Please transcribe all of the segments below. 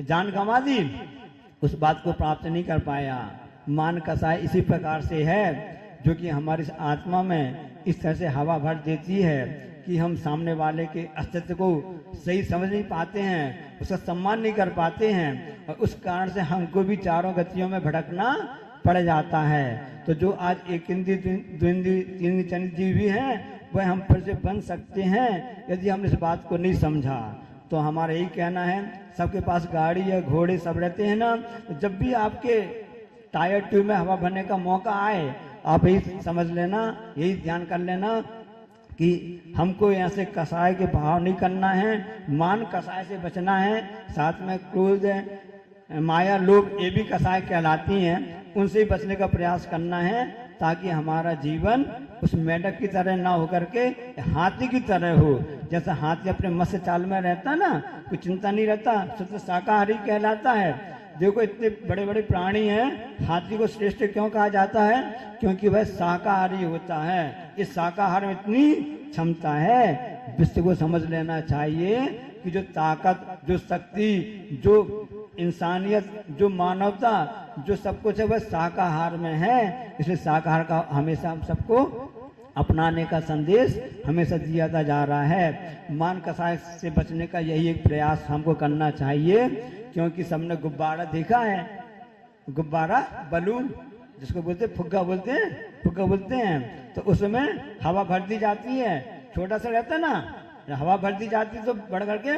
जान गंवा दी, उस बात को प्राप्त नहीं कर पाया। मान कसाय इसी प्रकार से है जो कि हमारी आत्मा में इस तरह से हवा भर देती है कि हम सामने वाले के अस्तित्व को सही समझ नहीं पाते हैं, उसका सम्मान नहीं कर पाते हैं, और उस कारण से हमको भी चारों गतियों में भटकना पड़ जाता है। तो जो आज एक इंद्रिय द्विंद्रिय तीन चंद्र जीव भी हैं, वह हम फिर से बन सकते हैं यदि हमने इस बात को नहीं समझा। तो हमारा यही कहना है, सबके पास गाड़ी या घोड़े सब रहते हैं ना, तो जब भी आपके टायर ट्यूब में हवा भरने का मौका आए, आप यही समझ लेना, यही ध्यान कर लेना कि हमको यहाँ से कसाय के भाव नहीं करना है, मान कसाय से बचना है। साथ में क्रोध माया लोभ ये भी कसाय कहलाती हैं, उनसे ही बचने का प्रयास करना है, ताकि हमारा जीवन उस मेंढक की तरह ना होकर के हाथी की तरह हो। जैसा हाथी अपने मत्स्य चाल में रहता ना, कोई चिंता नहीं रहता, शुद्ध शाकाहारी कहलाता है। देखो इतने बड़े बड़े प्राणी हैं, हाथी को श्रेष्ठ क्यों कहा जाता है? क्योंकि वह शाकाहारी होता है। इस शाकाहार में इतनी क्षमता है, विश्व को समझ लेना चाहिए कि जो ताकत, जो शक्ति, जो इंसानियत, जो मानवता, जो सब कुछ है वह शाकाहार में है। इसलिए शाकाहार का हमेशा हम सबको अपनाने का संदेश हमेशा दिया जा रहा है। मान कसाय से बचने का यही एक प्रयास हमको करना चाहिए, क्योंकि सबने गुब्बारा देखा है, गुब्बारा बलून जिसको बोलते हैं, फुग्गा बोलते हैं, फुग्गा बोलते हैं। तो उसमें हवा भर दी जाती है, छोटा सा रहता है ना, हवा भर दी जाती है तो बढ़ करके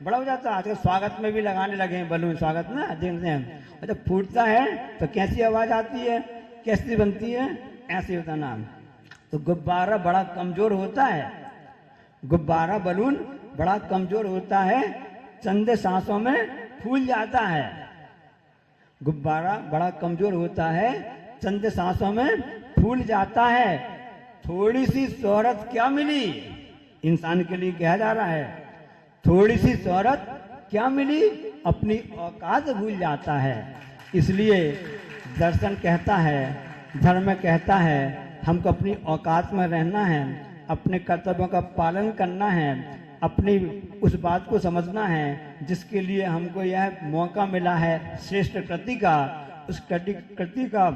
बड़ा हो जाता है। आजकल स्वागत में भी लगाने लगे हैं बलून, स्वागत ना देखते हैं। और जब फूटता है तो कैसी आवाज आती है, कैसी बनती है, ऐसे होता ना। तो गुब्बारा बड़ा कमजोर होता है, गुब्बारा बलून बड़ा कमजोर होता है, चंद सांसों में फूल जाता है। गुब्बारा बड़ा कमजोर होता है, चंद सांसों में फूल जाता है। थोड़ी सी शोहरत क्या मिली, इंसान के लिए कहा जा रहा है, थोड़ी सी शोहरत क्या मिली, अपनी औकात भूल जाता है। इसलिए दर्शन कहता है, धर्म कहता है, हमको अपनी औकात में रहना है, अपने कर्तव्यों का पालन करना है, अपनी उस बात को समझना है जिसके लिए हमको यह मौका मिला है श्रेष्ठ कृति का। उस कृति का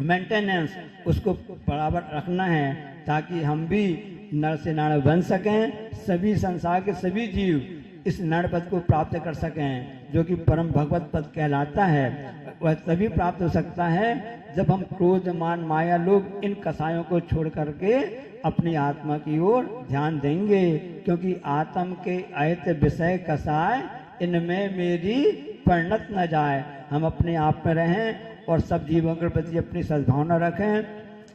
मेंटेनेंस उसको बराबर रखना है, ताकि हम भी नर से नारायण बन सकें, सभी संसार के सभी जीव इस नर पद को प्राप्त कर सकें, जो कि परम भगवत पद कहलाता है। वह तभी प्राप्त हो सकता है जब हम क्रोध मान माया लोग इन कसायों को छोड़ करके अपनी आत्मा की ओर ध्यान देंगे, क्योंकि आत्म के अहित विषय कसाय इनमें मेरी परिणत न जाए। हम अपने आप में रहें और सब जीवों के प्रति अपनी सद्भावना रखें।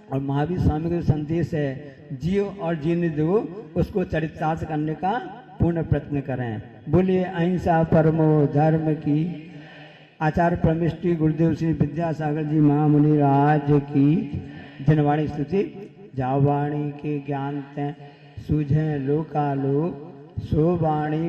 और महावीर स्वामी का संदेश है, जियो और जीने दो, उसको चरितार्थ करने का पूर्ण प्रयत्न करें। बोलिए अहिंसा परमो धर्म की। आचार्य परमेष्टि गुरुदेव श्री विद्यासागर जी महामुनि राज की। जनवाणी स्तुति। जावाणी के ज्ञान ते सूझे लोकालोक, सो वाणी